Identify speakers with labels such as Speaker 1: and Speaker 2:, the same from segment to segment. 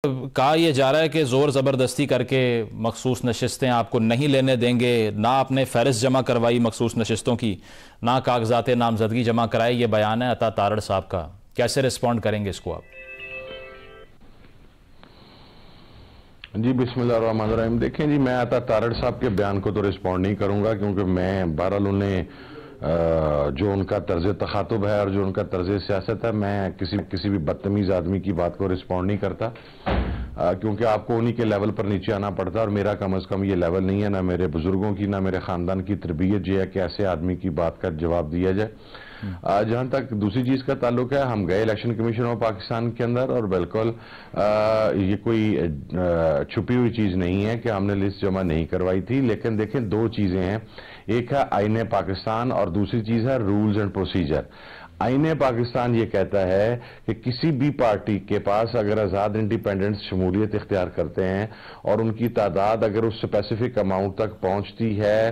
Speaker 1: کہا یہ جا رہا ہے کہ زور زبردستی کر کے مخصوص نشستیں آپ کو نہیں لینے دیں گے، نہ آپ نے فہرست جمع کروائی مخصوص نشستوں کی، نہ کاغذات نامزدگی جمع کرائے. یہ بیان ہے عطا تارڑ صاحب کا. کیسے رسپونڈ کریں گے اس کو آپ؟
Speaker 2: جی بسم اللہ الرحمن الرحیم. دیکھیں جی، میں عطا تارڑ صاحب کے بیان کو تو رسپونڈ نہیں کروں گا، کیونکہ میں بہرحال انہیں جو ان کا طرز تخاطب ہے اور جو ان کا طرز سیاست ہے، میں کسی بھی بدتمیز آدمی کی بات کو رسپونڈ نہیں کرتا، کیونکہ آپ کو انہی کے لیول پر نیچے آنا پڑتا ہے، اور میرا کم از کم یہ لیول نہیں ہے، نہ میرے بزرگوں کی نہ میرے خاندان کی تربیت یہ ہے کہ ایسے آدمی کی بات کا جواب دیا جائے. جہاں تک دوسری چیز کا تعلق ہے، ہم گئے الیکشن کمیشن آف پاکستان کے اندر، اور بالکل یہ کوئی چھپی ہوئی چیز نہیں ہے کہ ہم نے لسٹ جمع نہیں کروائی تھی. لیکن دیکھیں، دو چیزیں ہیں، ایک ہے آئین پاکستان اور دوسری چیز ہے رولز اینڈ پروسیجر. آئین پاکستان یہ کہتا ہے کہ کسی بھی پارٹی کے پاس اگر آزاد انڈیپینڈنٹس شمولیت اختیار کرتے ہیں اور ان کی تعداد اگر اس اسپیسیفک اماؤنٹ تک پہنچتی ہے،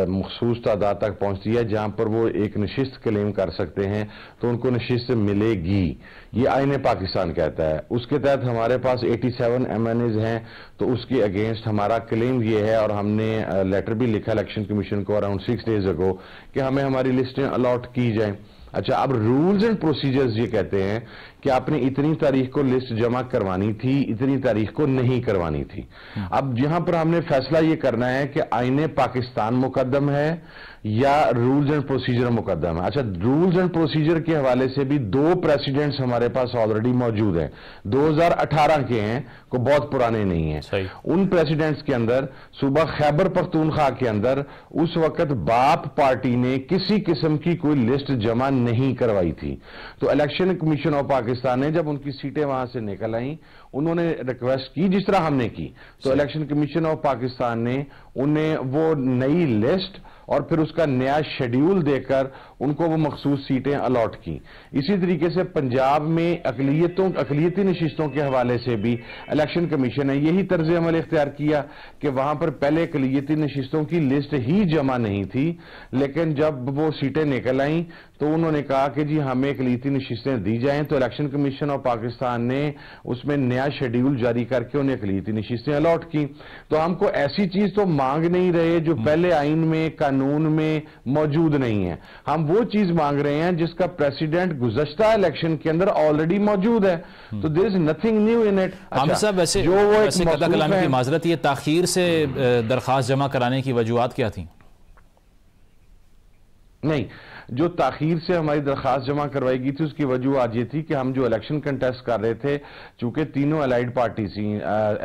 Speaker 2: مخصوص تعداد تک پہنچتی ہے جہاں پر وہ ایک نشست کلیم کر سکتے ہیں، تو ان کو نشست ملے گی. یہ آئین پاکستان کہتا ہے. اس کے تحت ہمارے پاس 87 MNAs ہیں، تو اس کے اگینسٹ ہمارا کلیم یہ ہے، اور ہم نے لیٹر بھی لکھا الیکشن کمیشن کو اراؤنڈ 6 days ago کہ ہمیں ہماری لسٹیں الاٹ کی جائیں. اچھا، اب رولز اینڈ پروسیجرز یہ کہتے ہیں کہ آپ نے اتنی تاریخ کو لسٹ جمع کروانی تھی، اتنی تاریخ کو نہیں کروانی تھی. اب یہاں پر ہم نے فیصلہ یہ کرنا ہے کہ آئین پاکستان مقدم ہے یا رولز اینڈ پروسیجر مقدم ہے. اچھا، رولز اینڈ پروسیجر کے حوالے سے بھی 2 پریسیڈنٹس ہمارے پاس آلریڈی موجود ہیں، 2018 کے ہیں، کو بہت پرانے نہیں ہیں. ان پریسیڈنٹس کے اندر صوبہ خیبر پختونخوا کے اندر اس وقت باپ پارٹی نے کسی قسم کی کوئی لسٹ جمع نہیں کروائی تھی. تو الیکشن کمیشن آف پاکستان نے جب ان کی سیٹیں وہاں سے نکل آئیں، انہوں نے ریکویسٹ کی جس طرح ہم نے کی، تو الیکشن کمیشن آف پاکستان نے انہیں وہ نئی لسٹ اور پھر اس کا نیا شیڈیول دے کر ان کو وہ مخصوص سیٹیں الاٹ کی. اسی طریقے سے پنجاب میں اقلیتی نشستوں کے حوالے سے بھی الیکشن کمیشن نے یہی طرز عمل اختیار کیا کہ وہاں پر پہلے اقلیتی نشستوں کی لسٹ ہی جمع نہیں تھی، لیکن جب وہ سیٹیں نکل آئیں تو انہوں نے کہا کہ جی ہمیں اقلیتی نشستیں دی جائیں. تو الیکشن کمیشن آف پاکستان نے اس میں نیا شیڈیول جاری کر کے انہیں اقلیتی نشستیں الاٹ کی. تو ہم کو ایسی چیز تو مانگ نہیں رہے جو پہلے آئین میں قانون میں موجود نہیں ہے، ہم وہ چیز مانگ رہے ہیں جس کا پریسیڈنٹ گزشتہ الیکشن کے اندر آلریڈی موجود ہے. تو there is nothing new in it.
Speaker 1: عامر صاحب، ویسے قطع کلامی کی معذرت، یہ تاخیر سے درخواست جمع کرانے کی وجوہات کیا تھیں؟
Speaker 2: نہیں، جو تاخیر سے ہماری درخواست جمع کروائی گئی تھی اس کی وجوہات یہ تھی کہ ہم جو الیکشن کنٹیسٹ کر رہے تھے، چونکہ تینوں الائیڈ پارٹی تھیں،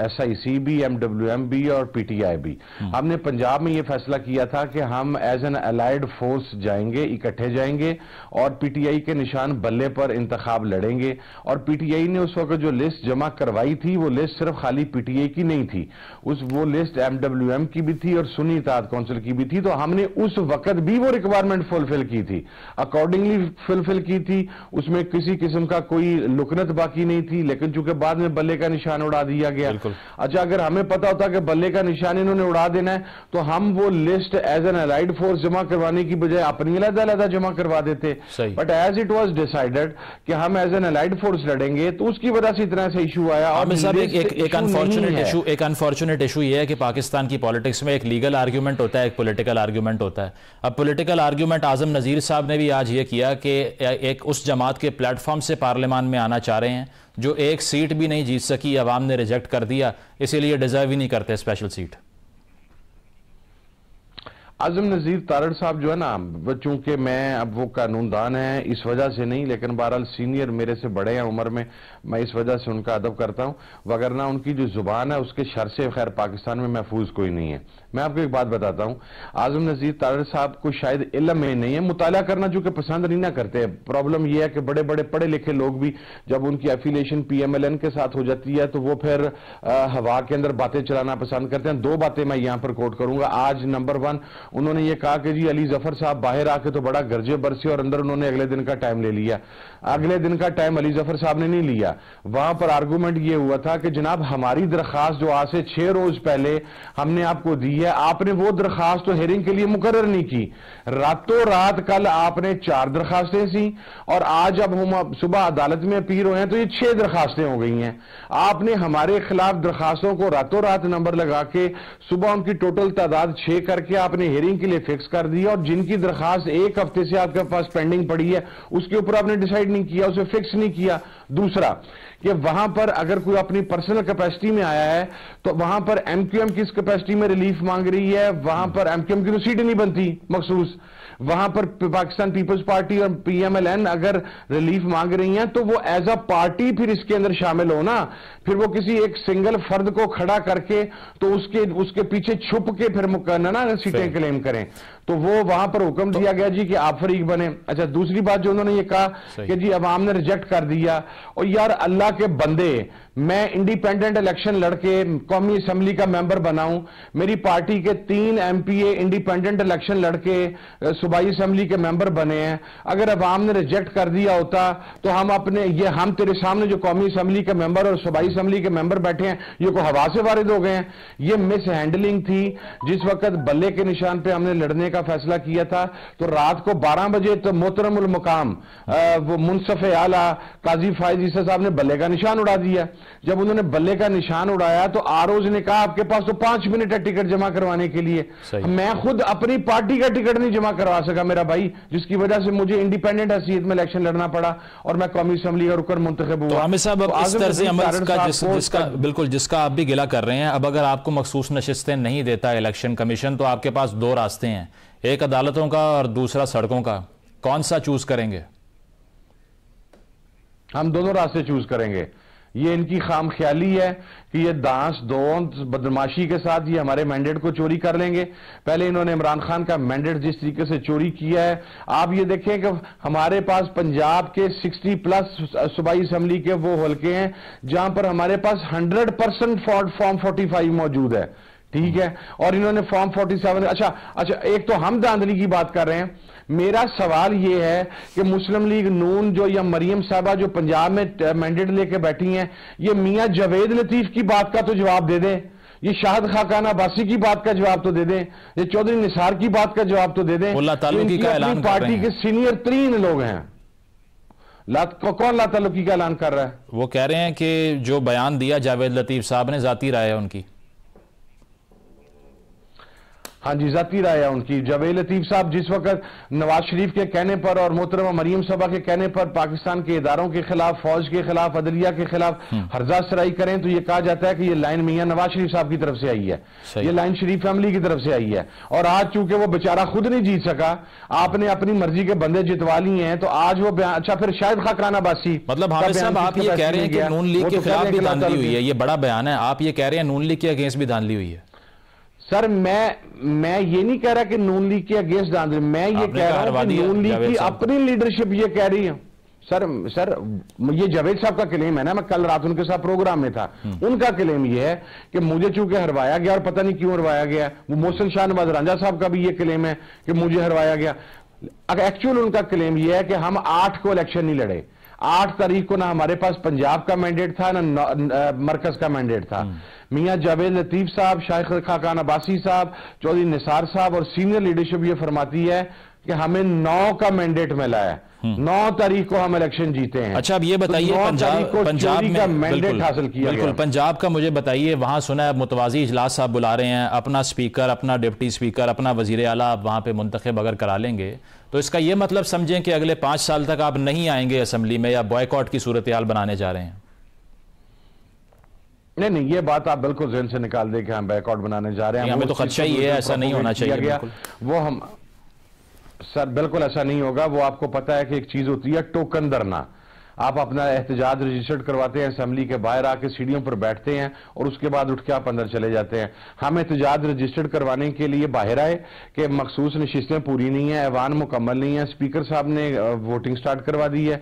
Speaker 2: SIC بھی، MWM بھی اور PTI بھی، ہم نے پنجاب میں یہ فیصلہ کیا تھا کہ ہم ایز این الائیڈ فورس جائیں گے، اکٹھے جائیں گے، اور PTI کے نشان بلے پر انتخاب لڑیں گے. اور PTI نے اس وقت جو لسٹ جمع کروائی تھی وہ لسٹ صرف خالی PTI کی نہیں تھی، وہ لسٹ MWM کی بھی تھی اور سنی اتحاد کونسل کی بھی تھی. تو ہم نے اس وقت بھی وہ ریکوائرمنٹ فلفل کی تھی، اکارڈنگلی فلفل کی تھی، اس میں کسی قسم کا کوئی لکنت باقی نہیں تھی. لیکن چونکہ بعد میں بلے کا نشان اڑا دیا گیا. اچھا، اگر ہمیں پتا ہوتا کہ بلے کا نشان انہوں نے اڑا دینا ہے تو ہم وہ list as an allied force جمع کروانے کی بجائے اپنی علیحدہ جمع کروا دیتے. But as it was decided کہ ہم ایز این الائیڈ فورس لڑیں گے، تو اس کی وجہ سے اتنا سے ایشو آیا.
Speaker 1: ایک انفارچونیٹ ایشو یہ ہے کہ پاکستان کی پولیٹکس میں ایک لیگل آرگیومنٹ ہوتا ہے، ایک پولیٹیکل آرگیومنٹ ہوتا ہے. اب پولیٹیکل آرگیومنٹ اعظم نذیر صاحب نے بھی آج یہ کیا کہ ایک اس جماعت کے پلیٹ فارم سے پارلیمان میں آنا چاہ رہے ہیں جو ایک سیٹ بھی نہیں جیت سکی، عوام نے ریجیکٹ کر دیا، اسی لیے ڈیزرو ہی نہیں کرتے اسپیشل سیٹ.
Speaker 2: اعظم نذیر تارڑ صاحب جو ہے نا، چونکہ میں اب وہ قانون دان ہیں اس وجہ سے نہیں، لیکن بہرحال سینئر میرے سے بڑے ہیں عمر میں اس وجہ سے ان کا ادب کرتا ہوں، وگرنہ ان کی جو زبان ہے اس کے شر سے خیر پاکستان میں محفوظ کوئی نہیں ہے. میں آپ کو ایک بات بتاتا ہوں، اعظم نذیر تارڑ صاحب کو شاید علم میں نہیں ہے، مطالعہ کرنا چونکہ پسند نہیں نہ کرتے. پرابلم یہ ہے کہ بڑے بڑے پڑھے لکھے لوگ بھی جب ان کی ایفیلیشن PMLN کے ساتھ ہو جاتی ہے تو وہ پھر ہوا کے اندر باتیں چلانا پسند کرتے ہیں. 2 باتیں میں یہاں پر کوٹ کروں گا. آج نمبر 1، انہوں نے یہ کہا کہ جی علی ظفر صاحب باہر آ کے تو بڑا گرجے برسے اور اندر انہوں نے اگلے دن کا ٹائم لے لیا. اگلے دن کا ٹائم علی ظفر صاحب نے نہیں لیا. وہاں پر آرگومنٹ یہ ہوا تھا کہ جناب ہماری درخواست جو آج سے 6 روز پہلے ہم نے آپ کو دی ہے, آپ نے وہ درخواست تو ہیرنگ کے لیے مقرر نہیں کی. راتوں رات کل آپ نے 4 درخواستیں سی اور آج اب ہم صبح عدالت میں اپیل ہوئے ہیں تو یہ 6 درخواستیں ہو گئی ہیں. آپ نے ہمارے خلاف درخواستوں کو راتوں رات نمبر لگا کے صبح ان کی ٹوٹل تعداد 6 کر کے آپ نے ہیرنگ کے لیے فکس کر دیا, اور جن کی درخواست 1 ہفتے سے آپ کے پاس پینڈنگ پڑی ہے اس کے اوپر آپ نے ڈیسائیڈ نہیں کیا, اسے فکس نہیں کیا. دوسرا کہ وہاں پر اگر کوئی اپنی پرسنل کیپیسٹی میں آیا ہے تو وہاں پر ایم کیو ایم کس کیپیسٹی میں ریلیف مانگ رہی ہے, وہاں پر ایم کیو ایم کی تو سیٹ نہیں بنتی مخصوص, وہاں پر پاکستان پیپلز پارٹی اور پی ایم ایل این اگر ریلیف مانگ رہی ہیں تو وہ ایز اے پارٹی پھر اس کے اندر شامل ہونا, پھر وہ کسی ایک سنگل فرد کو کھڑا کر کے تو اس کے پیچھے چھپ کے پھر نا سیٹیں کلیم کریں, تو وہ وہاں پر حکم دیا گیا جی کہ آپ فریق بنے. اچھا دوسری بات جو انہوں نے یہ کہا کہ جی عوام نے ریجیکٹ کر دیا, اور یار اللہ کے بندے میں انڈیپینڈنٹ الیکشن لڑ کے قومی اسمبلی کا ممبر بناؤں, میری پارٹی کے 3 ایم پی اے انڈیپینڈنٹ الیکشن لڑ کے صوبائی اسمبلی کے ممبر بنے ہیں. اگر عوام نے ریجیکٹ کر دیا ہوتا تو ہم تیرے سامنے جو قومی اسمبلی کے ممبر اور صوبائی اسمبلی کے ممبر بیٹھے ہیں یہ کو ہوا سے وارد ہو گئے ہیں. یہ مس ہینڈلنگ تھی. جس وقت بلے کے نشان پہ ہم نے لڑنے کا فیصلہ کیا تھا تو رات کو 12 بجے تو محترم المقام وہ منصف اعلیٰ قاضی فائز عیسیٰ صاحب نے بلے کا نشان اڑا دیا. جب انہوں نے بلے کا نشان اڑایا تو آروز نے کہا آپ کے پاس تو 5 منٹ ہے ٹکٹ جمع کروانے کے لیے. میں خود اپنی پارٹی کا ٹکٹ نہیں جمع کروا سکا میرا بھائی, جس کی وجہ سے مجھے انڈیپینڈنٹ حیثیت میں الیکشن لڑنا پڑا اور میں قومی اسمبلی کا رکن منتخب ہوا.
Speaker 1: تو عامر صاحب اب اس طرز عمل کا بالکل جس کا آپ بھی گلہ کر رہے ہیں, اب اگر آپ کو مخصوص نشستیں نہیں دیتا الیکشن کمیشن تو آپ کے پاس 2 راستے ہیں, ایک عدالتوں کا اور دوسرا سڑکوں کا, کون سا چوز کریں گے؟
Speaker 2: ہم دونوں راستے چوز کریں گے. یہ ان کی خام خیالی ہے کہ یہ دانس دونس بدماشی کے ساتھ یہ ہمارے مینڈیٹ کو چوری کر لیں گے. پہلے انہوں نے عمران خان کا مینڈیٹ جس طریقے سے چوری کیا ہے, آپ یہ دیکھیں کہ ہمارے پاس پنجاب کے 60+ صوبائی اسمبلی کے وہ حلقے ہیں جہاں پر ہمارے پاس 100% فارم 45 موجود ہے, ٹھیک ہے, اور انہوں نے فارم 47. اچھا ایک تو ہم دھاندلی کی بات کر رہے ہیں. میرا سوال یہ ہے کہ مسلم لیگ نون جو یا مریم صاحبہ جو پنجاب میں مینڈیٹ لے کے بیٹھی ہیں, یہ میاں جاوید لطیف کی بات کا تو جواب دے دیں, یہ شاہد خاقان عباسی کی بات کا جواب تو دے دیں, یہ چودھری نثار کی بات کا جواب تو دے دیں. اپنی پارٹی کے سینئر 3 لوگ ہیں. کون اللہ تعلقی کا اعلان کر رہا ہے؟
Speaker 1: وہ کہہ رہے ہیں کہ جو بیان دیا جاوید لطیف صاحب نے ذاتی رائے ہے ان کی.
Speaker 2: ہاں جی ذاتی رائے ہے ان کی. جاوید لطیف صاحب جس وقت نواز شریف کے کہنے پر اور محترمہ مریم صاحبہ کے کہنے پر پاکستان کے اداروں کے خلاف, فوج کے خلاف, عدلیہ کے خلاف ہرزہ سرائی کریں تو یہ کہا جاتا ہے کہ یہ لائن میاں نواز شریف صاحب کی طرف سے آئی ہے, یہ لائن شریف فیملی کی طرف سے آئی ہے. اور آج چونکہ وہ بیچارہ خود نہیں جیت سکا, آپ نے اپنی مرضی کے بندے جتوا لی ہیں, تو آج وہ اچھا پھر شاید خاقان عباسی
Speaker 1: مطلب حامد صاحب آپ یہ کہہ رہے ہیں کہ نون لیگ کے خلاف بھی دھاندلی ہوئی ہے, یہ بڑا بیان ہے, آپ یہ کہہ رہے ہیں نون لیگ کے اگینسٹ بھی دھاندلی ہوئی ہے.
Speaker 2: سر میں یہ نہیں کہہ رہا کہ نون لیگ کے اگینسٹ دھاندلی, میں یہ کہہ رہا ہوں کہ نون لیگ کی اپنی لیڈرشپ یہ کہہ رہی ہے. سر یہ جاوید صاحب کا کلیم ہے نا, میں کل رات ان کے ساتھ پروگرام میں تھا, ان کا کلیم یہ ہے کہ مجھے چونکہ ہروایا گیا اور پتہ نہیں کیوں ہروایا گیا. وہ محسن شاہ نواز رانجھا صاحب کا بھی یہ کلیم ہے کہ مجھے ہروایا گیا. ایکچوئل ان کا کلیم یہ ہے کہ ہم 8 کو الیکشن نہیں لڑے. 8 تاریخ کو نہ ہمارے پاس پنجاب کا مینڈیٹ تھا نہ مرکز کا مینڈیٹ تھا. میاں جاوید لطیف صاحب, شاہد خاقان عباسی صاحب, چودھری نثار صاحب اور سینئر لیڈرشپ یہ فرماتی ہے کہ ہمیں 9 کا مینڈیٹ ملا ہے, 9 تاریخ کو ہم الیکشن جیتے ہیں.
Speaker 1: اچھا اب یہ بتائیے پنجاب میں
Speaker 2: مینڈیٹ حاصل کیا گیا.
Speaker 1: پنجاب کا مجھے بتائیے, وہاں سنا ہے متوازی اجلاس صاحب بلا رہے ہیں, اپنا سپیکر, اپنا ڈپٹی سپیکر, اپنا وزیر اعلیٰ آپ وہاں پہ منتخب اگر کرا لیں گے تو اس کا یہ مطلب سمجھیں کہ اگلے 5 سال تک آپ نہیں آئیں گے اسمبلی میں, یا بوائیکاٹ کی صورتحال بنانے جا رہے ہیں؟
Speaker 2: نہیں یہ بات آپ بالکل ذہن سے نکال دیں کہ ہم بوائیکاٹ بنانے جا رہے ہیں.
Speaker 1: ہمیں تو خدشہ ہی ہے, ایسا نہیں ہونا چاہیے.
Speaker 2: وہ ہم سر بالکل ایسا نہیں ہوگا. وہ آپ کو پتا ہے کہ ایک چیز ہوتی ہے ٹوکن دھرنا. آپ اپنا احتجاج رجسٹرڈ کرواتے ہیں, اسمبلی کے باہر آ کے سیڑھیوں پر بیٹھتے ہیں اور اس کے بعد اٹھ کے آپ اندر چلے جاتے ہیں. ہم احتجاج رجسٹرڈ کروانے کے لیے باہر آئے کہ مخصوص نشستیں پوری نہیں ہیں, ایوان مکمل نہیں ہے, اسپیکر صاحب نے ووٹنگ سٹارٹ کروا دی ہے.